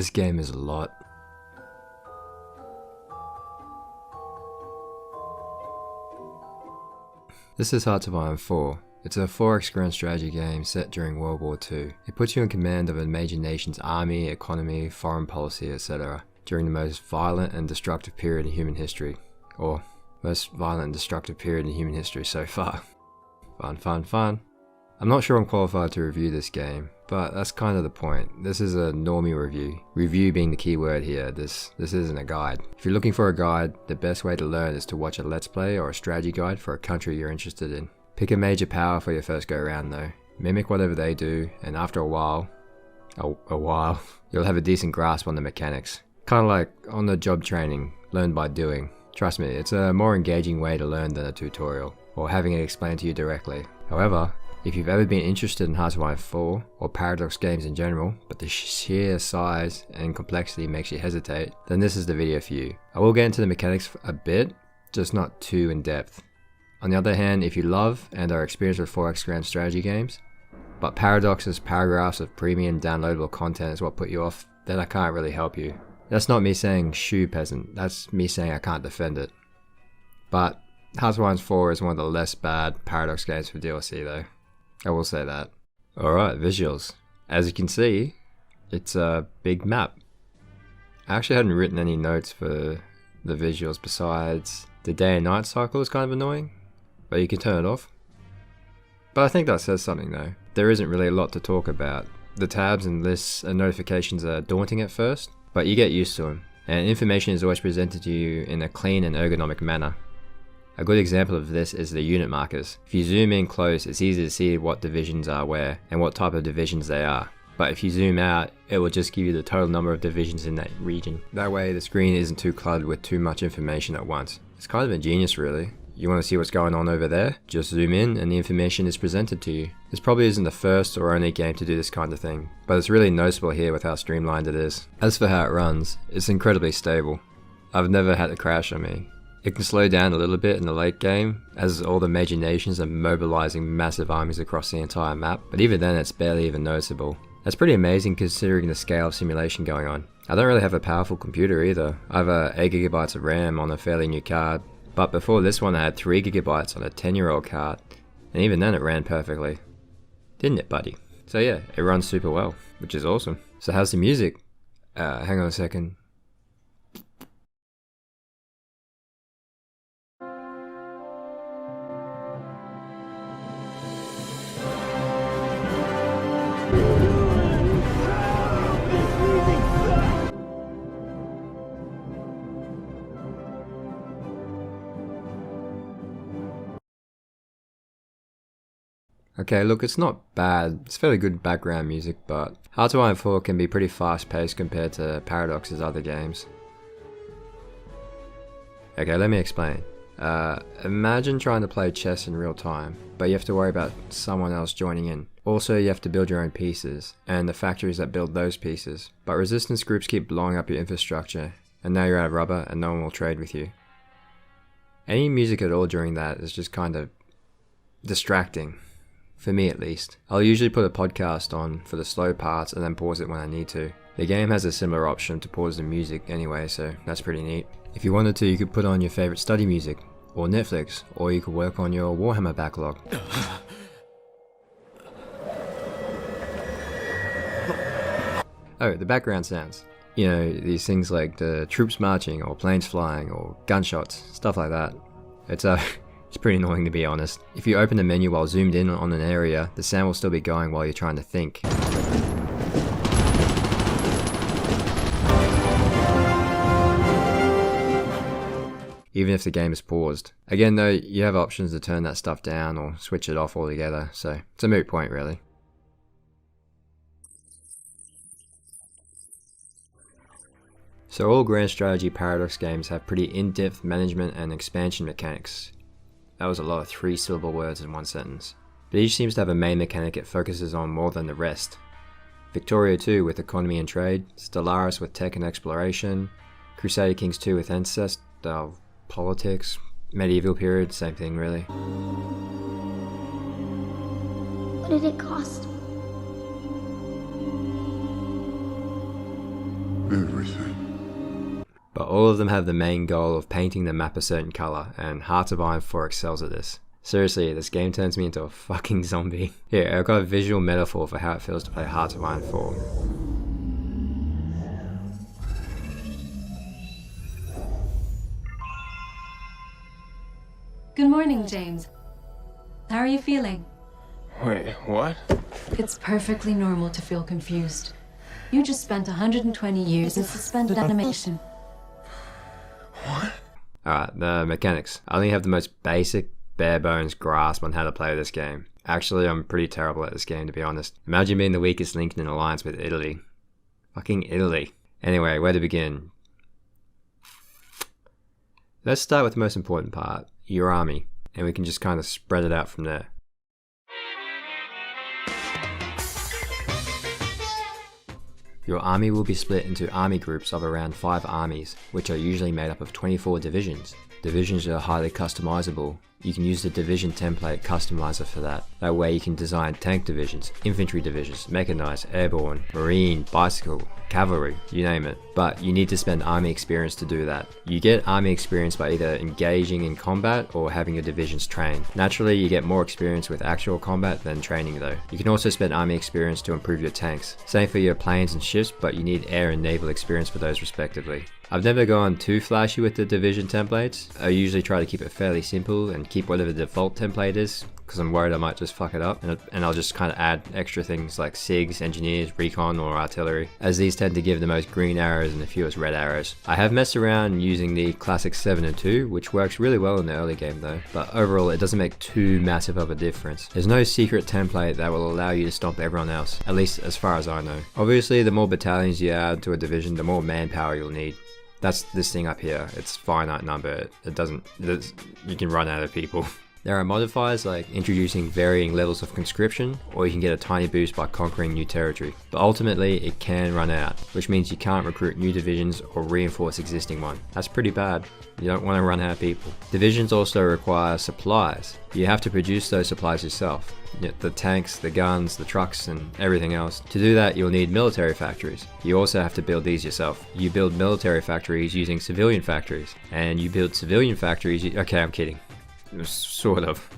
This game is a lot. This is Hearts of Iron 4. It's a 4X grand strategy game set during World War II. It puts you in command of a major nation's army, economy, foreign policy, etc. during the most violent and destructive period in human history. Or, most violent and destructive period in human history so far. Fun. I'm not sure I'm qualified to review this game, but that's kind of the point. This is a normie review. Review being the key word here. This isn't a guide. If you're looking for a guide, the best way to learn is to watch a let's play or a strategy guide for a country you're interested in. Pick a major power for your first go around though. Mimic whatever they do, and after a while, you'll have a decent grasp on the mechanics. Kind of like on the job training, learn by doing. Trust me, it's a more engaging way to learn than a tutorial, or having it explained to you directly. However, if you've ever been interested in Hearts of Iron 4, or Paradox games in general, but the sheer size and complexity makes you hesitate, then this is the video for you. I will get into the mechanics a bit, just not too in depth. On the other hand, if you love and are experienced with 4X grand strategy games, but Paradox's paragraphs of premium downloadable content is what put you off, then I can't really help you. That's not me saying shoo peasant, that's me saying I can't defend it. But Hearts of Iron 4 is one of the less bad Paradox games for DLC though. I will say that. Alright, visuals. As you can see, it's a big map. I actually hadn't written any notes for the visuals besides the day and night cycle is kind of annoying, but you can turn it off. But I think that says something though. There isn't really a lot to talk about. The tabs and lists and notifications are daunting at first, but you get used to them, and information is always presented to you in a clean and ergonomic manner. A good example of this is the unit markers. If you zoom in close, it's easy to see what divisions are where and what type of divisions they are. But if you zoom out, it will just give you the total number of divisions in that region. That way the screen isn't too cluttered with too much information at once. It's kind of ingenious really. You want to see what's going on over there? Just zoom in and the information is presented to you. This probably isn't the first or only game to do this kind of thing, but it's really noticeable here with how streamlined it is. As for how it runs, it's incredibly stable. I've never had it crash on me. It can slow down a little bit in the late game, as all the major nations are mobilizing massive armies across the entire map, but even then it's barely even noticeable. That's pretty amazing considering the scale of simulation going on. I don't really have a powerful computer either. I have 8GB of RAM on a fairly new card, but before this one I had 3GB on a 10-year-old card, and even then it ran perfectly. Didn't it, buddy? So yeah, it runs super well, which is awesome. So how's the music? Hang on a second. Okay, look, it's not bad. It's fairly good background music, but Hearts of Iron 4 can be pretty fast-paced compared to Paradox's other games. Okay, let me explain. Imagine trying to play chess in real time, but you have to worry about someone else joining in. Also, you have to build your own pieces, and the factories that build those pieces. But resistance groups keep blowing up your infrastructure, and now you're out of rubber and no one will trade with you. Any music at all during that is just kind of distracting. For me at least. I'll usually put a podcast on for the slow parts and then pause it when I need to. The game has a similar option to pause the music anyway, so that's pretty neat. If you wanted to, you could put on your favorite study music, or Netflix, or you could work on your Warhammer backlog. Oh, the background sounds. You know, these things like the troops marching, or planes flying, or gunshots, stuff like that. It's pretty annoying to be honest. If you open the menu while zoomed in on an area, the sound will still be going while you're trying to think. Even if the game is paused. Again though, you have options to turn that stuff down or switch it off altogether, so it's a moot point really. So all grand strategy Paradox games have pretty in-depth management and expansion mechanics. That was a lot of 3-syllable words in one sentence. But each seems to have a main mechanic it focuses on more than the rest. Victoria 2 with economy and trade, Stellaris with tech and exploration, Crusader Kings 2 with politics, medieval period, same thing really. What did it cost? everything. But all of them have the main goal of painting the map a certain color, and Hearts of Iron 4 excels at this. Seriously, this game turns me into a fucking zombie. Here, I've got a visual metaphor for how it feels to play Hearts of Iron 4. Good morning, James. How are you feeling? Wait, what? It's perfectly normal to feel confused. You just spent 120 years in suspended animation. What? Alright, the mechanics. I only have the most basic, bare bones grasp on how to play this game. Actually, I'm pretty terrible at this game, to be honest. Imagine being the weakest link in an alliance with Italy. Fucking Italy. Anyway, where to begin? Let's start with the most important part, your army, and we can just kind of spread it out from there. Your army will be split into army groups of around 5 armies, which are usually made up of 24 divisions. Divisions are highly customizable. You can use the division template customizer for that. That way you can design tank divisions, infantry divisions, mechanized, airborne, marine, bicycle, cavalry, you name it. But you need to spend army experience to do that. You get army experience by either engaging in combat or having your divisions trained. Naturally, you get more experience with actual combat than training though. You can also spend army experience to improve your tanks. Same for your planes and ships, but you need air and naval experience for those respectively. I've never gone too flashy with the division templates. I usually try to keep it fairly simple and keep whatever the default template is, because I'm worried I might just fuck it up, and I'll just kind of add extra things like SIGs, engineers, recon, or artillery, as these tend to give the most green arrows and the fewest red arrows. I have messed around using the classic 7 and 2, which works really well in the early game though, but overall it doesn't make too massive of a difference. There's no secret template that will allow you to stomp everyone else, at least as far as I know. Obviously, the more battalions you add to a division, the more manpower you'll need. That's this thing up here. It's finite number. You can run out of people. There are modifiers like introducing varying levels of conscription, or you can get a tiny boost by conquering new territory. But ultimately, it can run out, which means you can't recruit new divisions or reinforce existing one. That's pretty bad. You don't want to run out of people. Divisions also require supplies. You have to produce those supplies yourself. The tanks, the guns, the trucks, and everything else. To do that, you'll need military factories. You also have to build these yourself. You build military factories using civilian factories, and you build civilian factories. Okay, I'm kidding. Sort of.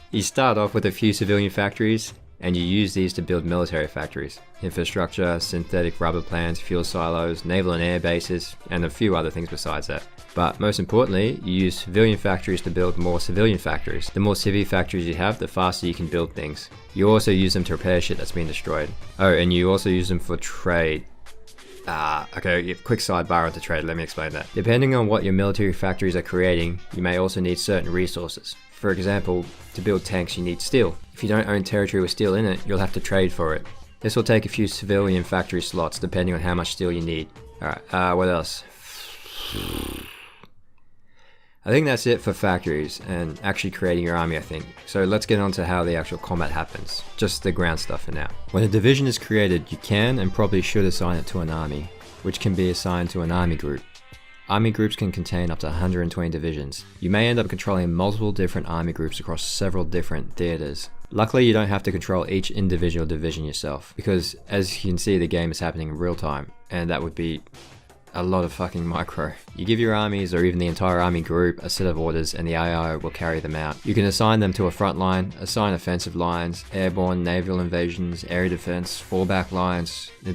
You start off with a few civilian factories, and you use these to build military factories. Infrastructure, synthetic rubber plants, fuel silos, naval and air bases, and a few other things besides that. But most importantly, you use civilian factories to build more civilian factories. The more civvy factories you have, the faster you can build things. You also use them to repair shit that's been destroyed. Oh, and you also use them for trade. Okay, quick sidebar onto trade, let me explain that. Depending on what your military factories are creating, you may also need certain resources. For example, to build tanks you need steel. If you don't own territory with steel in it, you'll have to trade for it. This will take a few civilian factory slots depending on how much steel you need. Alright, what else? I think that's it for factories and actually creating your army, I think. So let's get on to how the actual combat happens. Just the ground stuff for now. When a division is created, you can and probably should assign it to an army, which can be assigned to an army group. Army groups can contain up to 120 divisions. You may end up controlling multiple different army groups across several different theaters. Luckily, you don't have to control each individual division yourself, because as you can see, the game is happening in real time, and that would be a lot of fucking micro. You give your armies, or even the entire army group, a set of orders and the AI will carry them out. You can assign them to a front line, assign offensive lines, airborne, naval invasions, area defense, fallback lines. It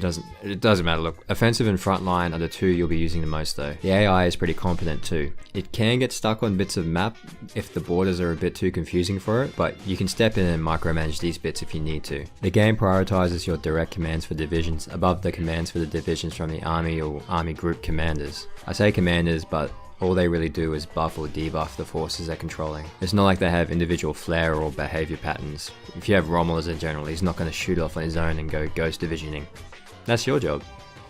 doesn't matter. Look, offensive and front line are the two you'll be using the most though. The AI is pretty competent too. It can get stuck on bits of map if the borders are a bit too confusing for it, but you can step in and micromanage these bits if you need to. The game prioritizes your direct commands for divisions above the commands for the divisions from the army or army group commanders. I say commanders, but all they really do is buff or debuff the forces they're controlling. It's not like they have individual flair or behavior patterns. If you have Romulus in general, he's not going to shoot off on his own and go ghost divisioning. That's your job.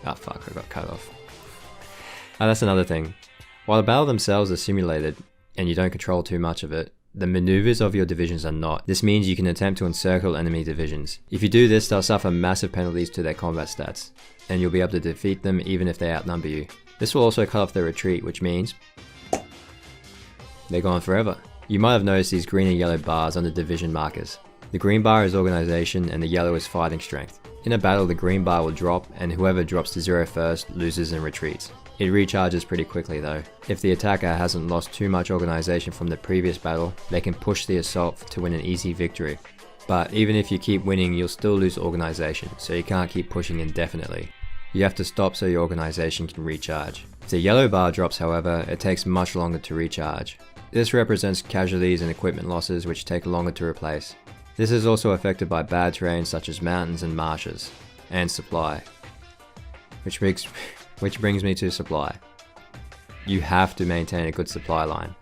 Ah fuck, I got cut off. That's another thing. While the battle themselves are simulated, and you don't control too much of it, the maneuvers of your divisions are not. This means you can attempt to encircle enemy divisions. If you do this, they'll suffer massive penalties to their combat stats, and you'll be able to defeat them even if they outnumber you. This will also cut off their retreat, which means they're gone forever. You might have noticed these green and yellow bars on the division markers. The green bar is organization and the yellow is fighting strength. In a battle, the green bar will drop, and whoever drops to 0 first loses and retreats. It recharges pretty quickly though. If the attacker hasn't lost too much organization from the previous battle, they can push the assault to win an easy victory. But even if you keep winning, you'll still lose organization, so you can't keep pushing indefinitely. You have to stop so your organization can recharge. If the yellow bar drops, however, it takes much longer to recharge. This represents casualties and equipment losses which take longer to replace. This is also affected by bad terrain such as mountains and marshes, and supply. Which brings me to supply. You have to maintain a good supply line.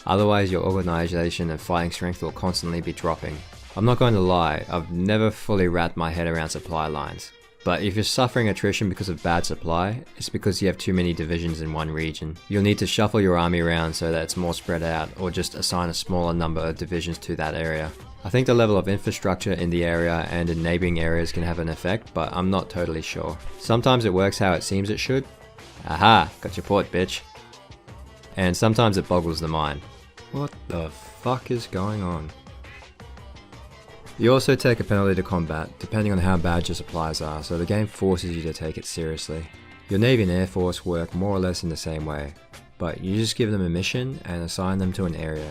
Otherwise your organization and fighting strength will constantly be dropping. I'm not going to lie, I've never fully wrapped my head around supply lines. But if you're suffering attrition because of bad supply, it's because you have too many divisions in one region. You'll need to shuffle your army around so that it's more spread out, or just assign a smaller number of divisions to that area. I think the level of infrastructure in the area and in neighboring areas can have an effect, but I'm not totally sure. Sometimes it works how it seems it should. Aha, got your port, bitch. And sometimes it boggles the mind. What the fuck is going on? You also take a penalty to combat, depending on how bad your supplies are, so the game forces you to take it seriously. Your Navy and Air Force work more or less in the same way, but you just give them a mission and assign them to an area.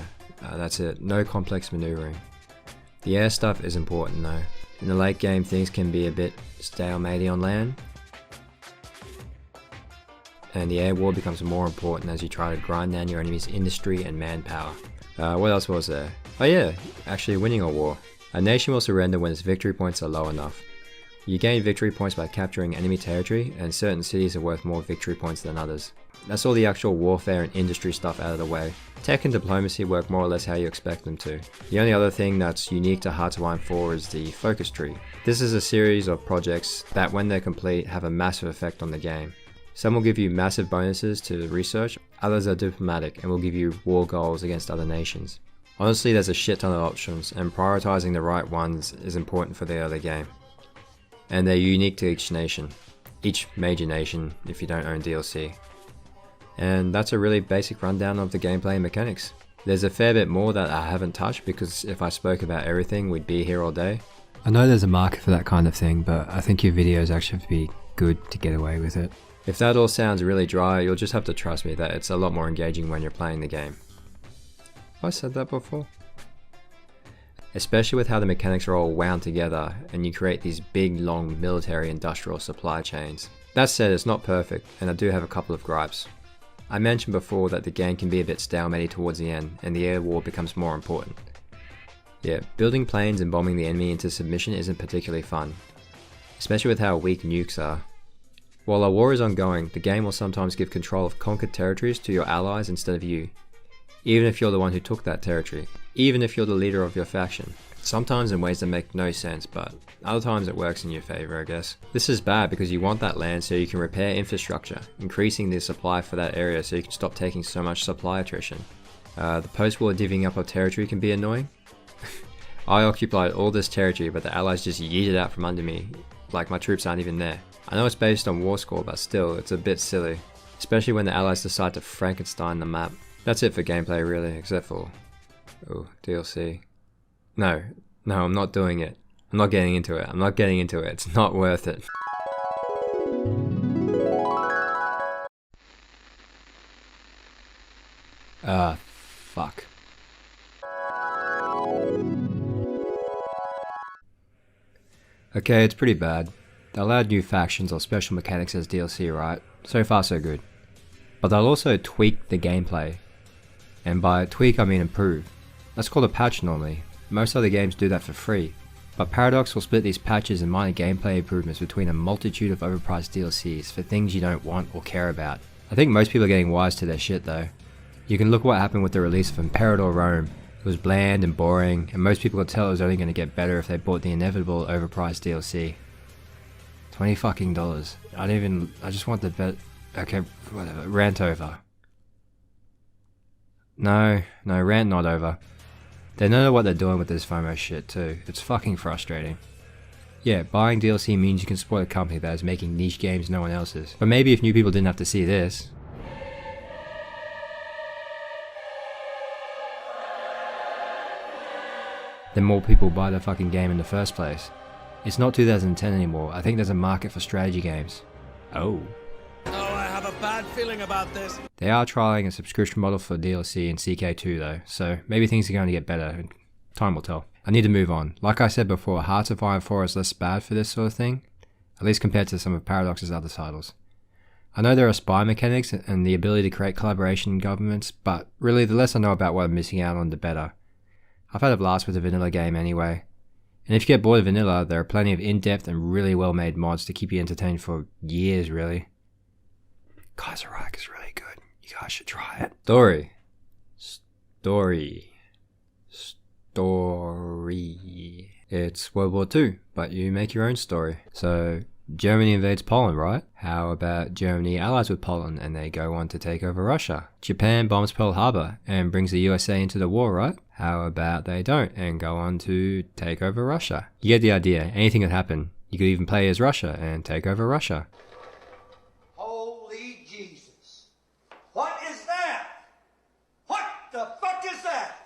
That's it, no complex maneuvering. The air stuff is important though. In the late game things can be a bit stalematey on land, and the air war becomes more important as you try to grind down your enemy's industry and manpower. What else was there? Oh yeah, actually winning a war. A nation will surrender when its victory points are low enough. You gain victory points by capturing enemy territory, and certain cities are worth more victory points than others. That's all the actual warfare and industry stuff out of the way. Tech and diplomacy work more or less how you expect them to. The only other thing that's unique to Hearts of Iron 4 is the focus tree. This is a series of projects that when they're complete have a massive effect on the game. Some will give you massive bonuses to research, others are diplomatic and will give you war goals against other nations. Honestly, there's a shit ton of options, and prioritizing the right ones is important for the early game. And they're unique to each nation. Each major nation, if you don't own DLC. And that's a really basic rundown of the gameplay and mechanics. There's a fair bit more that I haven't touched, because if I spoke about everything, we'd be here all day. I know there's a market for that kind of thing, but I think your videos actually have to be good to get away with it. If that all sounds really dry, you'll just have to trust me that it's a lot more engaging when you're playing the game. Have I said that before? Especially with how the mechanics are all wound together and you create these big long military industrial supply chains. That said, it's not perfect and I do have a couple of gripes. I mentioned before that the game can be a bit stalematy towards the end and the air war becomes more important. Yeah, building planes and bombing the enemy into submission isn't particularly fun, especially with how weak nukes are. While a war is ongoing, the game will sometimes give control of conquered territories to your allies instead of you. Even if you're the one who took that territory, even if you're the leader of your faction. Sometimes in ways that make no sense, but other times it works in your favor, I guess. This is bad because you want that land so you can repair infrastructure, increasing the supply for that area so you can stop taking so much supply attrition. The post-war divvying up of territory can be annoying. I occupied all this territory, but the allies just yeeted out from under me, like my troops aren't even there. I know it's based on war score, but still, it's a bit silly. Especially when the allies decide to Frankenstein the map. That's it for gameplay really, except for... oh, DLC. No, I'm not doing it. I'm not getting into it. It's not worth it. Fuck. Okay, it's pretty bad. They allowed new factions or special mechanics as DLC, right? So far so good. But they'll also tweak the gameplay. And by tweak I mean improve. That's called a patch normally. Most other games do that for free. But Paradox will split these patches and minor gameplay improvements between a multitude of overpriced DLCs for things you don't want or care about. I think most people are getting wise to their shit though. You can look what happened with the release of Imperador Rome. It was bland and boring, and most people could tell it was only going to get better if they bought the inevitable overpriced DLC. $20 fucking. I just want the bet. Okay, whatever. Rant over. No, rant not over. They know what they're doing with this FOMO shit too. It's fucking frustrating. Yeah, buying DLC means you can support a company that is making niche games no one else is. But maybe if new people didn't have to see this, then more people buy the fucking game in the first place. It's not 2010 anymore. I think there's a market for strategy games. Oh. Oh, I have a bad feeling about this. They are trialing a subscription model for DLC and CK2 though, so maybe things are going to get better. Time will tell. I need to move on. Like I said before, Hearts of Iron 4 is less bad for this sort of thing, at least compared to some of Paradox's other titles. I know there are spy mechanics and the ability to create collaboration in governments, but really the less I know about what I'm missing out on, the better. I've had a blast with the vanilla game anyway. And if you get bored of vanilla, there are plenty of in-depth and really well-made mods to keep you entertained for years, really. Kaiser Reich is really good. You guys should try it. Story. It's World War II, but you make your own story. So, Germany invades Poland, right? How about Germany allies with Poland and they go on to take over Russia? Japan bombs Pearl Harbor and brings the USA into the war, right? How about they don't and go on to take over Russia? You get the idea. Anything could happen. You could even play as Russia and take over Russia. Holy Jesus. What is that? What the fuck is that?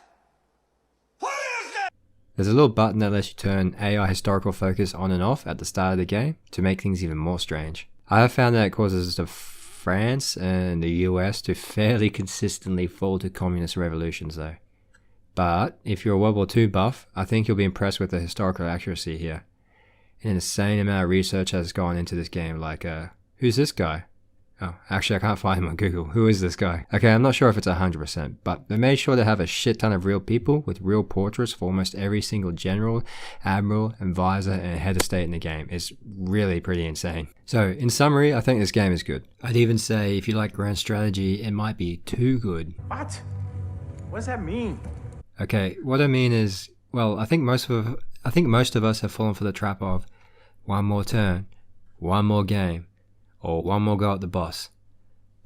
What is that? There's a little button that lets you turn AI historical focus on and off at the start of the game to make things even more strange. I have found that it causes France and the US to fairly consistently fall to communist revolutions though. But if you're a World War II buff, I think you'll be impressed with the historical accuracy here. An insane amount of research has gone into this game, like, who's this guy? Oh, actually I can't find him on Google. Who is this guy? Okay, I'm not sure if it's 100%, but they made sure to have a shit ton of real people with real portraits for almost every single general, admiral, advisor, and head of state in the game. It's really pretty insane. So, in summary, I think this game is good. I'd even say if you like grand strategy, it might be too good. What? What does that mean? Okay, what I mean is, well, I think most of us have fallen for the trap of one more turn, one more game, or one more go at the boss.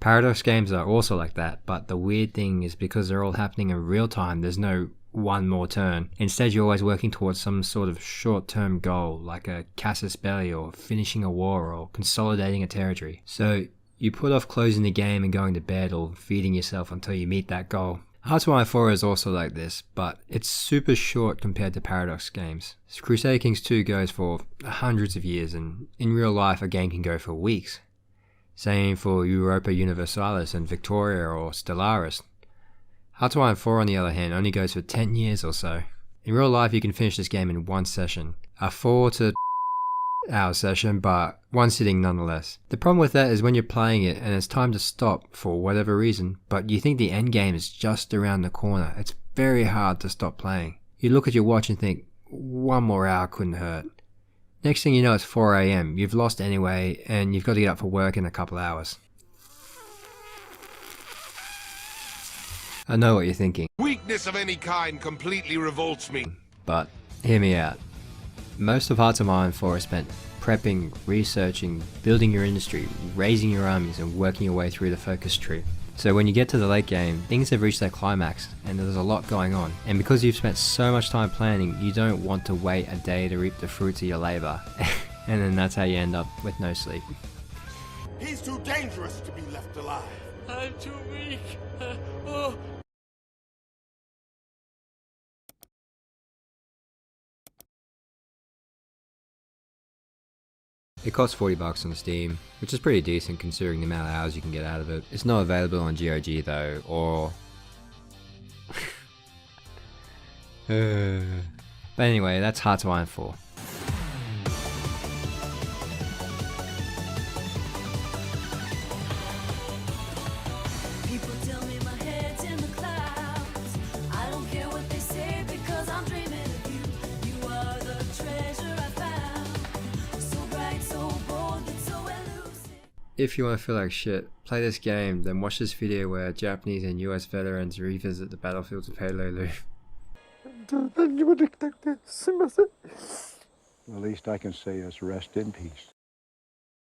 Paradox games are also like that, but the weird thing is because they're all happening in real time, there's no one more turn. Instead, you're always working towards some sort of short-term goal, like a casus belli or finishing a war or consolidating a territory. So you put off closing the game and going to bed or feeding yourself until you meet that goal. Hearts of Iron 4 is also like this, but it's super short compared to Paradox games. Crusader Kings 2 goes for hundreds of years, and in real life a game can go for weeks. Same for Europa Universalis and Victoria or Stellaris. Hearts of Iron 4 on the other hand only goes for 10 years or so. In real life you can finish this game in one session. A 4 to hour session, but one sitting nonetheless. The problem with that is when you're playing it and it's time to stop for whatever reason, but you think the end game is just around the corner, it's very hard to stop playing. You look at your watch and think, one more hour couldn't hurt. Next thing you know, it's 4 AM, you've lost anyway, and you've got to get up for work in a couple hours. I know what you're thinking. Weakness of any kind completely revolts me. But hear me out. Most of Hearts of Iron 4 is spent prepping, researching, building your industry, raising your armies, and working your way through the focus tree. So when you get to the late game, things have reached their climax, and there's a lot going on. And because you've spent so much time planning, you don't want to wait a day to reap the fruits of your labor. And then that's how you end up with no sleep. He's too dangerous to be left alive. I'm too weak. Oh. It costs $40 on Steam, which is pretty decent considering the amount of hours you can get out of it. It's not available on GOG though, or... But anyway, that's Hearts of Iron 4. People tell me my head's in the clouds. I don't care what they say because I'm dreaming of you. You are the treasure I found. So bright, so bold, yet so elusive. If you want to feel like shit, play this game, then watch this video where Japanese and US veterans revisit the battlefields of Peleliu. The least I can say is rest in peace.